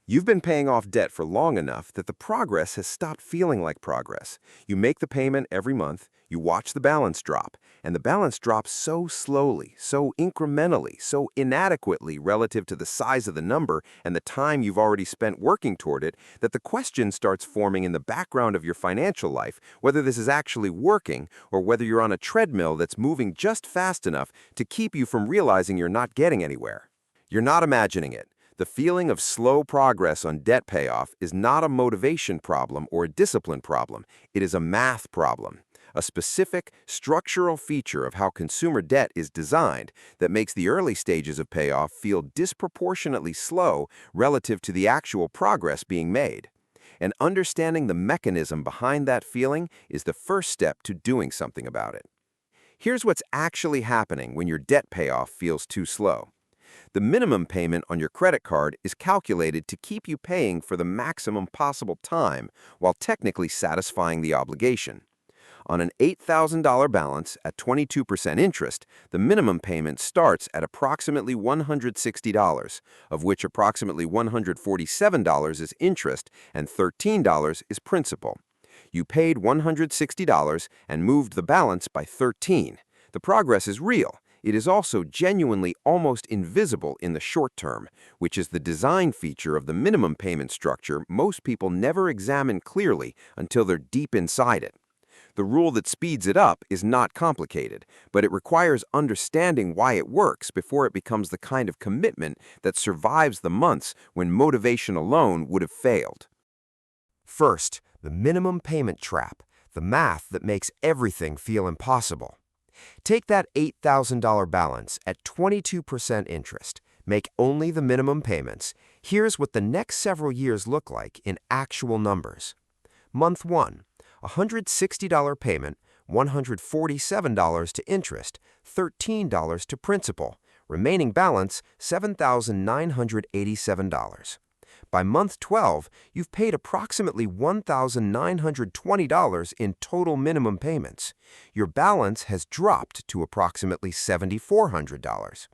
You've been paying off debt for long enough that the progress has stopped feeling like progress. You make the payment every month, you watch the balance drop, and the balance drops so slowly, so incrementally, so inadequately relative to the size of the number and the time you've already spent working toward it that the question starts forming in the background of your financial life whether this is actually working or whether you're on a treadmill that's moving just fast enough to keep you from realizing you're not getting anywhere. You're not imagining it. The feeling of slow progress on debt payoff is not a motivation problem or a discipline problem. It is a math problem, a specific structural feature of how consumer debt is designed that makes the early stages of payoff feel disproportionately slow relative to the actual progress being made. And understanding the mechanism behind that feeling is the first step to doing something about it. Here's what's actually happening when your debt payoff feels too slow. The minimum payment on your credit card is calculated to keep you paying for the maximum possible time while technically satisfying the obligation. On an $8,000 balance at 22% interest, the minimum payment starts at approximately $160, of which approximately $147 is interest and $13 is principal. You paid $160 and moved the balance by 13. The progress is real. It is also genuinely almost invisible in the short term, which is the design feature of the minimum payment structure most people never examine clearly until they're deep inside it. The rule that speeds it up is not complicated, but it requires understanding why it works before it becomes the kind of commitment that survives the months when motivation alone would have failed. First, the minimum payment trap, the math that makes everything feel impossible. Take that $8,000 balance at 22% interest. Make only the minimum payments. Here's what the next several years look like in actual numbers. Month 1, $160 payment, $147 to interest, $13 to principal. Remaining balance, $7,987. By month 12, you've paid approximately $1,920 in total minimum payments. Your balance has dropped to approximately $7,400.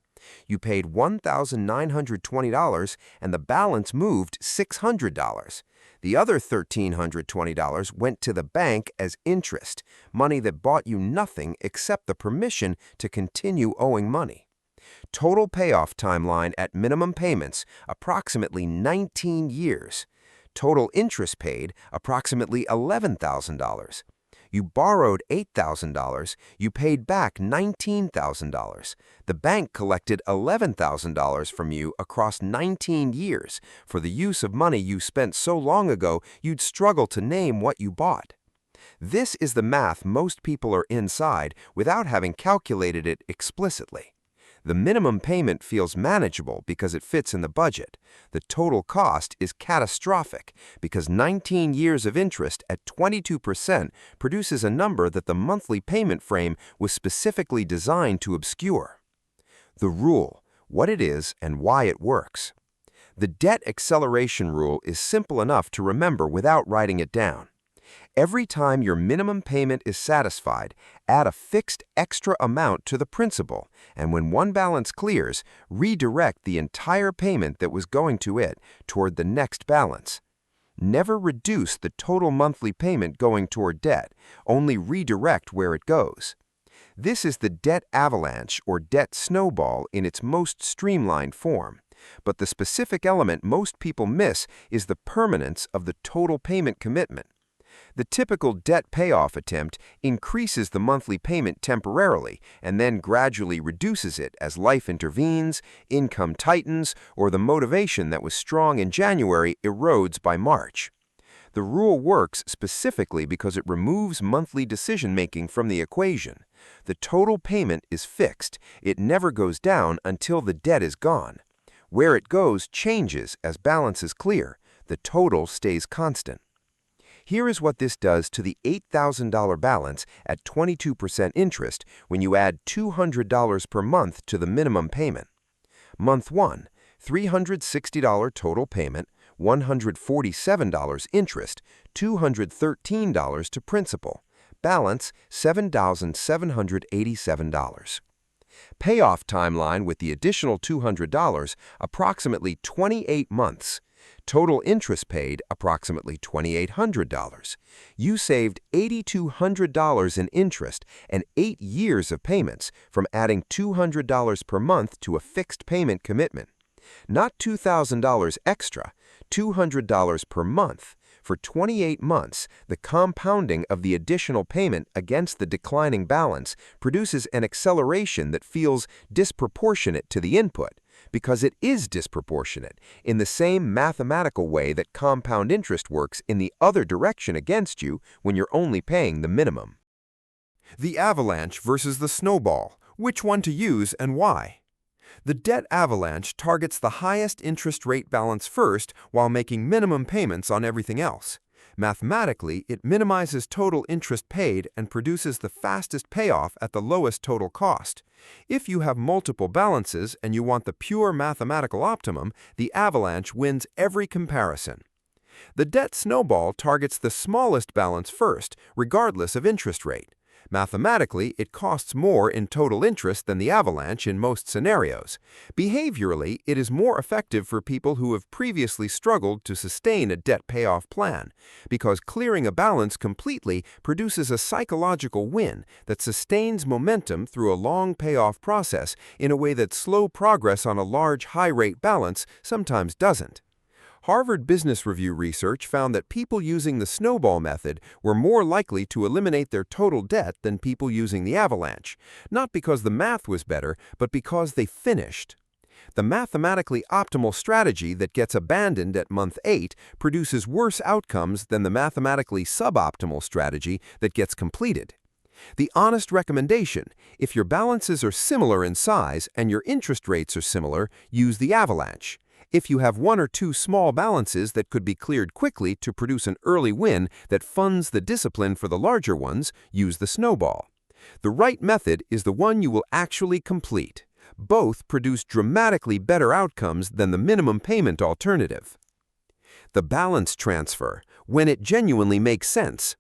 You paid $1,920 and the balance moved $600. The other $1,320 went to the bank as interest, money that bought you nothing except the permission to continue owing money. Total payoff timeline at minimum payments, approximately 19 years. Total interest paid, approximately $11,000. You borrowed $8,000, you paid back $19,000. The bank collected $11,000 from you across 19 years for the use of money you spent so long ago you'd struggle to name what you bought. This is the math most people are inside without having calculated it explicitly. The minimum payment feels manageable because it fits in the budget. The total cost is catastrophic because 19 years of interest at 22% produces a number that the monthly payment frame was specifically designed to obscure. The rule, what it is and why it works. The debt acceleration rule is simple enough to remember without writing it down. Every time your minimum payment is satisfied, add a fixed extra amount to the principal, and when one balance clears, redirect the entire payment that was going to it toward the next balance. Never reduce the total monthly payment going toward debt, only redirect where it goes. This is the debt avalanche or debt snowball in its most streamlined form. But the specific element most people miss is the permanence of the total payment commitment. The typical debt payoff attempt increases the monthly payment temporarily and then gradually reduces it as life intervenes, income tightens, or the motivation that was strong in January erodes by March. The rule works specifically because it removes monthly decision-making from the equation. The total payment is fixed. It never goes down until the debt is gone. Where it goes changes as balance is clear. The total stays constant. Here is what this does to the $8,000 balance at 22% interest when you add $200 per month to the minimum payment. Month 1, $360 total payment, $147 interest, $213 to principal. Balance, $7,787. Payoff timeline with the additional $200, approximately 28 months. Total interest paid approximately $2,800. You saved $8,200 in interest and 8 years of payments from adding $200 per month to a fixed payment commitment. Not $2,000 extra, $200 per month. For 28 months, the compounding of the additional payment against the declining balance produces an acceleration that feels disproportionate to the input, because it is disproportionate in the same mathematical way that compound interest works in the other direction against you when you're only paying the minimum. The avalanche versus the snowball. Which one to use and why? The debt avalanche targets the highest interest rate balance first while making minimum payments on everything else. Mathematically, it minimizes total interest paid and produces the fastest payoff at the lowest total cost. If you have multiple balances and you want the pure mathematical optimum, the avalanche wins every comparison. The debt snowball targets the smallest balance first, regardless of interest rate. Mathematically, it costs more in total interest than the avalanche in most scenarios. Behaviorally, it is more effective for people who have previously struggled to sustain a debt payoff plan, because clearing a balance completely produces a psychological win that sustains momentum through a long payoff process in a way that slow progress on a large high-rate balance sometimes doesn't. Harvard Business Review research found that people using the snowball method were more likely to eliminate their total debt than people using the avalanche, not because the math was better, but because they finished. The mathematically optimal strategy that gets abandoned at month 8 produces worse outcomes than the mathematically suboptimal strategy that gets completed. The honest recommendation: if your balances are similar in size and your interest rates are similar, use the avalanche. If you have one or two small balances that could be cleared quickly to produce an early win that funds the discipline for the larger ones, use the snowball. The right method is the one you will actually complete. Both produce dramatically better outcomes than the minimum payment alternative. The balance transfer, when it genuinely makes sense.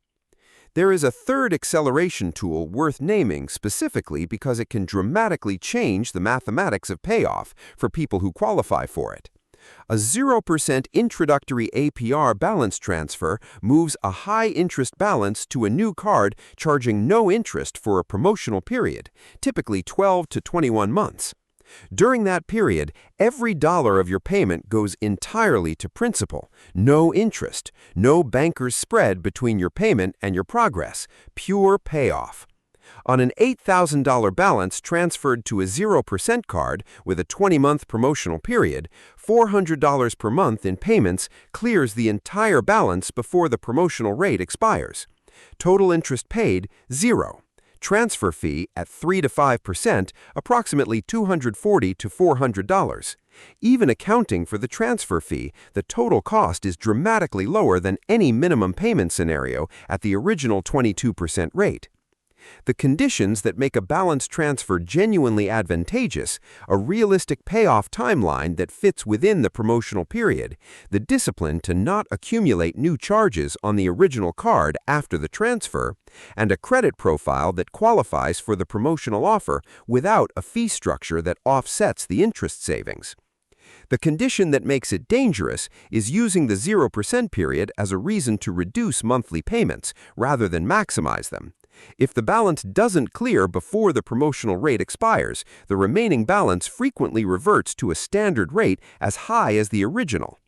There is a third acceleration tool worth naming specifically because it can dramatically change the mathematics of payoff for people who qualify for it. A 0% introductory APR balance transfer moves a high-interest balance to a new card charging no interest for a promotional period, typically 12 to 21 months. During that period, every dollar of your payment goes entirely to principal, no interest, no banker's spread between your payment and your progress, pure payoff. On an $8,000 balance transferred to a 0% card with a 20-month promotional period, $400 per month in payments clears the entire balance before the promotional rate expires. Total interest paid, 0. Transfer fee at 3 to 5%, approximately $240 to $400. Even accounting for the transfer fee, the total cost is dramatically lower than any minimum payment scenario at the original 22% rate. The conditions that make a balance transfer genuinely advantageous, a realistic payoff timeline that fits within the promotional period, the discipline to not accumulate new charges on the original card after the transfer, and a credit profile that qualifies for the promotional offer without a fee structure that offsets the interest savings. The condition that makes it dangerous is using the 0% period as a reason to reduce monthly payments rather than maximize them. If the balance doesn't clear before the promotional rate expires, the remaining balance frequently reverts to a standard rate as high as the original.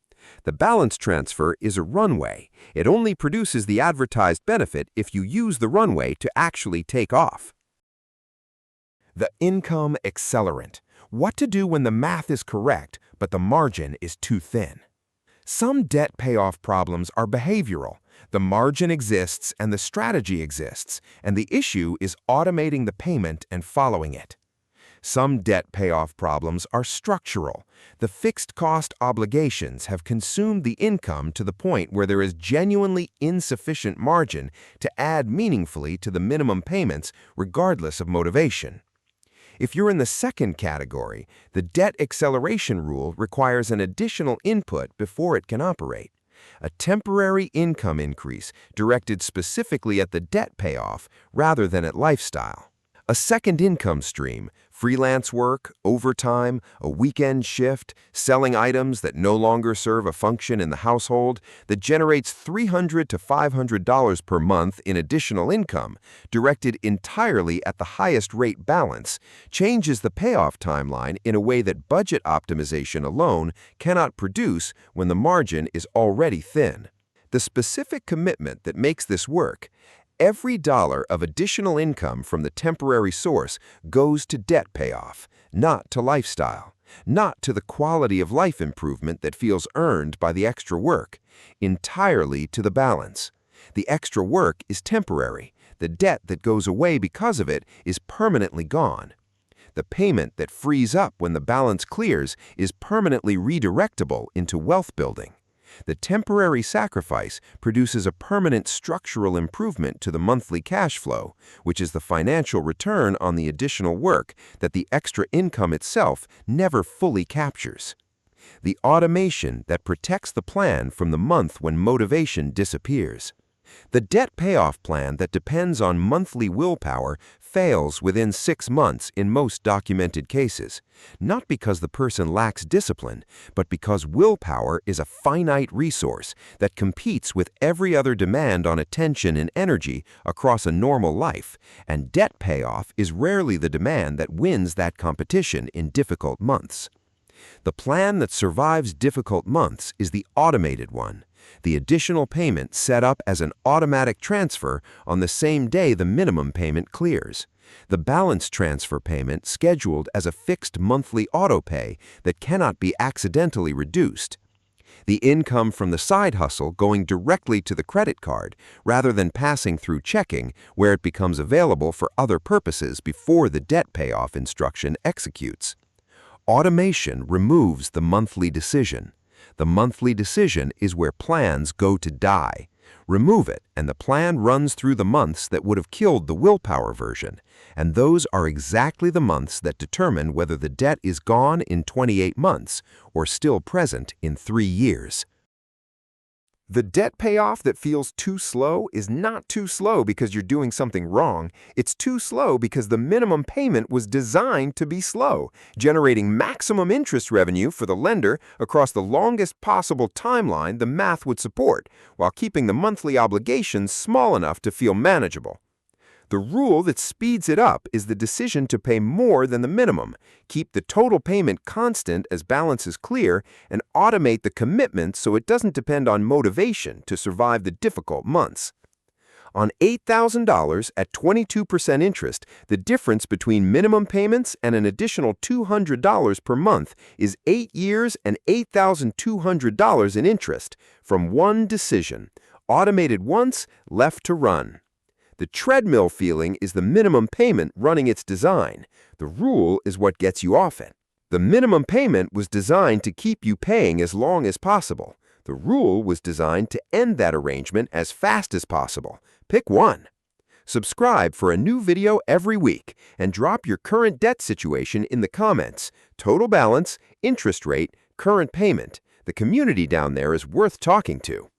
The balance transfer is a runway. It only produces the advertised benefit if you use the runway to actually take off. The income accelerant. What to do when the math is correct, but the margin is too thin. Some debt payoff problems are behavioral. The margin exists and the strategy exists, and the issue is automating the payment and following it. Some debt payoff problems are structural. The fixed cost obligations have consumed the income to the point where there is genuinely insufficient margin to add meaningfully to the minimum payments regardless of motivation. If you're in the second category, the debt acceleration rule requires an additional input before it can operate. A temporary income increase directed specifically at the debt payoff rather than at lifestyle. A second income stream, freelance work, overtime, a weekend shift, selling items that no longer serve a function in the household, that generates $300 to $500 per month in additional income, directed entirely at the highest rate balance, changes the payoff timeline in a way that budget optimization alone cannot produce when the margin is already thin. The specific commitment that makes this work: every dollar of additional income from the temporary source goes to debt payoff, not to lifestyle, not to the quality of life improvement that feels earned by the extra work, entirely to the balance. The extra work is temporary. The debt that goes away because of it is permanently gone. The payment that frees up when the balance clears is permanently redirectable into wealth building. The temporary sacrifice produces a permanent structural improvement to the monthly cash flow, which is the financial return on the additional work that the extra income itself never fully captures. The automation that protects the plan from the month when motivation disappears. The debt payoff plan that depends on monthly willpower fails within 6 months in most documented cases, not because the person lacks discipline, but because willpower is a finite resource that competes with every other demand on attention and energy across a normal life, and debt payoff is rarely the demand that wins that competition in difficult months. The plan that survives difficult months is the automated one. The additional payment set up as an automatic transfer on the same day the minimum payment clears. The balance transfer payment scheduled as a fixed monthly autopay that cannot be accidentally reduced. The income from the side hustle going directly to the credit card rather than passing through checking, where it becomes available for other purposes before the debt payoff instruction executes. Automation removes the monthly decision. The monthly decision is where plans go to die. Remove it, and the plan runs through the months that would have killed the willpower version, and those are exactly the months that determine whether the debt is gone in 28 months or still present in 3 years. The debt payoff that feels too slow is not too slow because you're doing something wrong. It's too slow because the minimum payment was designed to be slow, generating maximum interest revenue for the lender across the longest possible timeline the math would support, while keeping the monthly obligations small enough to feel manageable. The rule that speeds it up is the decision to pay more than the minimum, keep the total payment constant as balance is clear, and automate the commitment so it doesn't depend on motivation to survive the difficult months. On $8,000 at 22% interest, the difference between minimum payments and an additional $200 per month is 8 years and $8,200 in interest from one decision, automated once, left to run. The treadmill feeling is the minimum payment running its design. The rule is what gets you off it. The minimum payment was designed to keep you paying as long as possible. The rule was designed to end that arrangement as fast as possible. Pick one. Subscribe for a new video every week and drop your current debt situation in the comments. Total balance, interest rate, current payment. The community down there is worth talking to.